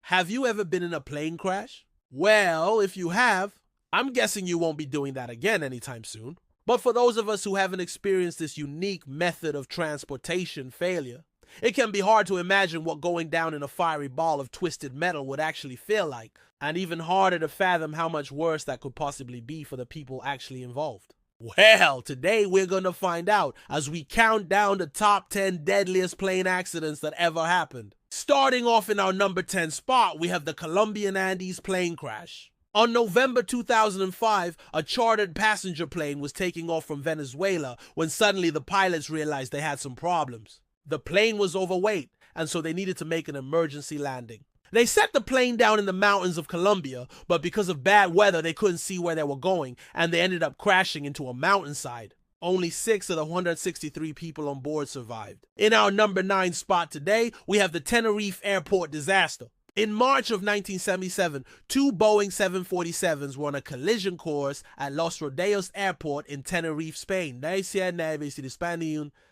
Have you ever been in a plane crash? Well, if you have, I'm guessing you won't be doing that again anytime soon. But for those of us who haven't experienced this unique method of transportation failure, it can be hard to imagine what going down in a fiery ball of twisted metal would actually feel like, and even harder to fathom how much worse that could possibly be for the people actually involved. Well, today we're going to find out as we count down the top 10 deadliest plane accidents that ever happened. Starting off in our number 10 spot, we have the Colombian Andes plane crash. On November 2005, a chartered passenger plane was taking off from Venezuela when suddenly the pilots realized they had some problems. The plane was overweight, and so they needed to make an emergency landing. They set the plane down in the mountains of Colombia, but because of bad weather, they couldn't see where they were going, and they ended up crashing into a mountainside. Only 6 of the 163 people on board survived. In our number 9 spot today, we have the Tenerife airport disaster. In March of 1977, 2 Boeing 747s were on a collision course at Los Rodeos Airport in Tenerife, Spain.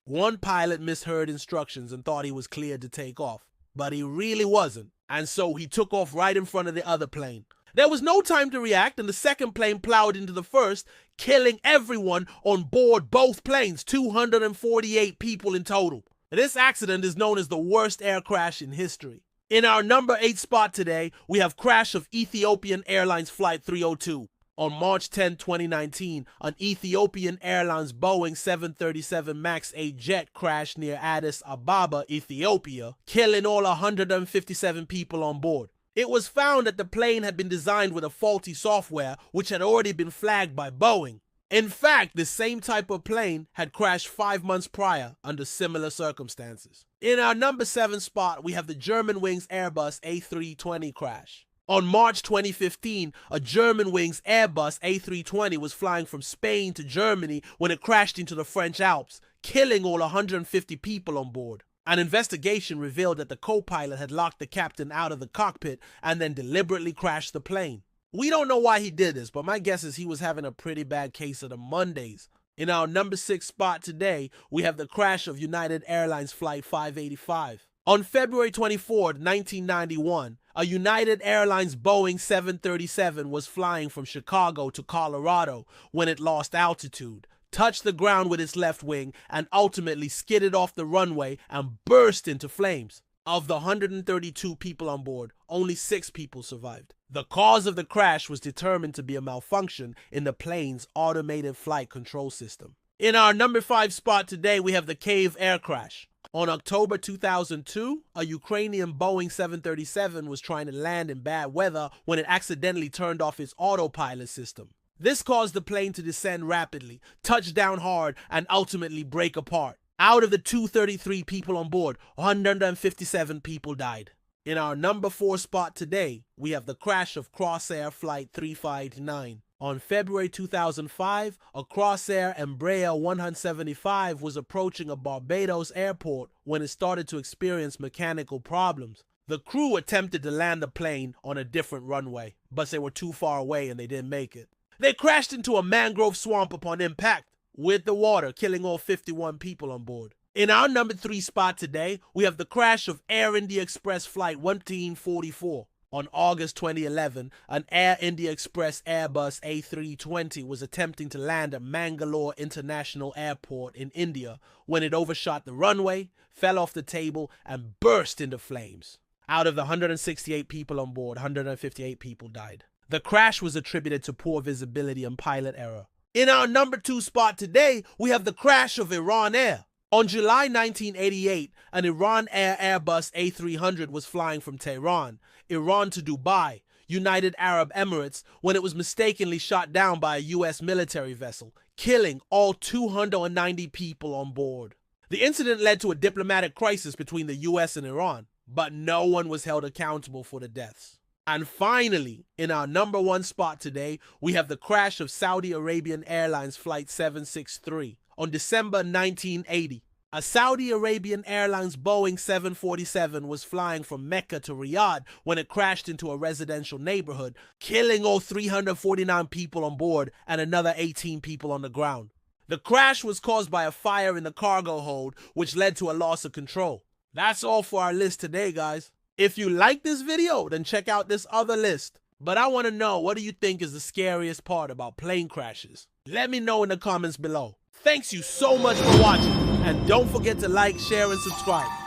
One pilot misheard instructions and thought he was cleared to take off, but he really wasn't, and so he took off right in front of the other plane. There was no time to react, and the second plane plowed into the first, killing everyone on board both planes, 248 people in total. This accident is known as the worst air crash in history. In our number 8 spot today, we have crash of Ethiopian Airlines Flight 302. On March 10, 2019, an Ethiopian Airlines Boeing 737 MAX 8 jet crashed near Addis Ababa, Ethiopia, killing all 157 people on board. It was found that the plane had been designed with a faulty software, which had already been flagged by Boeing. In fact, the same type of plane had crashed 5 months prior under similar circumstances. In our number 7 spot, we have the Germanwings Airbus A320 crash. On March 2015, a Germanwings Airbus A320 was flying from Spain to Germany when it crashed into the French Alps, killing all 150 people on board. An investigation revealed that the co-pilot had locked the captain out of the cockpit and then deliberately crashed the plane. We don't know why he did this, but my guess is he was having a pretty bad case of the Mondays. In our number 6 spot today, we have the crash of United Airlines Flight 585. On February 24, 1991, a United Airlines Boeing 737 was flying from Chicago to Colorado when it lost altitude, touched the ground with its left wing, and ultimately skidded off the runway and burst into flames. Of the 132 people on board, only 6 people survived. The cause of the crash was determined to be a malfunction in the plane's automated flight control system. In our number 5 spot today, we have the Kiev Air Crash. On October 2002, a Ukrainian Boeing 737 was trying to land in bad weather when it accidentally turned off its autopilot system. This caused the plane to descend rapidly, touch down hard, and ultimately break apart. Out of the 233 people on board, 157 people died. In our number 4 spot today, we have the crash of Crossair Flight 359. On February 2005, a Crossair Embraer 175 was approaching a Barbados airport when it started to experience mechanical problems. The crew attempted to land the plane on a different runway, but they were too far away and they didn't make it. They crashed into a mangrove swamp upon impact with the water, killing all 51 people on board. In our number 3 spot today, we have the crash of Air India Express Flight 1444. On August 2011, an Air India Express Airbus A320 was attempting to land at Mangalore International Airport in India when it overshot the runway, fell off the table, and burst into flames. Out of the 168 people on board, 158 people died. The crash was attributed to poor visibility and pilot error. In our number 2 spot today, we have the crash of Iran Air. On July 1988, an Iran Air Airbus A300 was flying from Tehran, Iran to Dubai, United Arab Emirates, when it was mistakenly shot down by a U.S. military vessel, killing all 290 people on board. The incident led to a diplomatic crisis between the U.S. and Iran, but no one was held accountable for the deaths. And finally, in our number 1 spot today, we have the crash of Saudi Arabian Airlines Flight 763. On December 1980, a Saudi Arabian Airlines Boeing 747 was flying from Mecca to Riyadh when it crashed into a residential neighborhood, killing all 349 people on board and another 18 people on the ground. The crash was caused by a fire in the cargo hold, which led to a loss of control. That's all for our list today, guys. If you like this video, then check out this other list. But I want to know, what do you think is the scariest part about plane crashes? Let me know in the comments below. Thanks you so much for watching, and don't forget to like, share, and subscribe.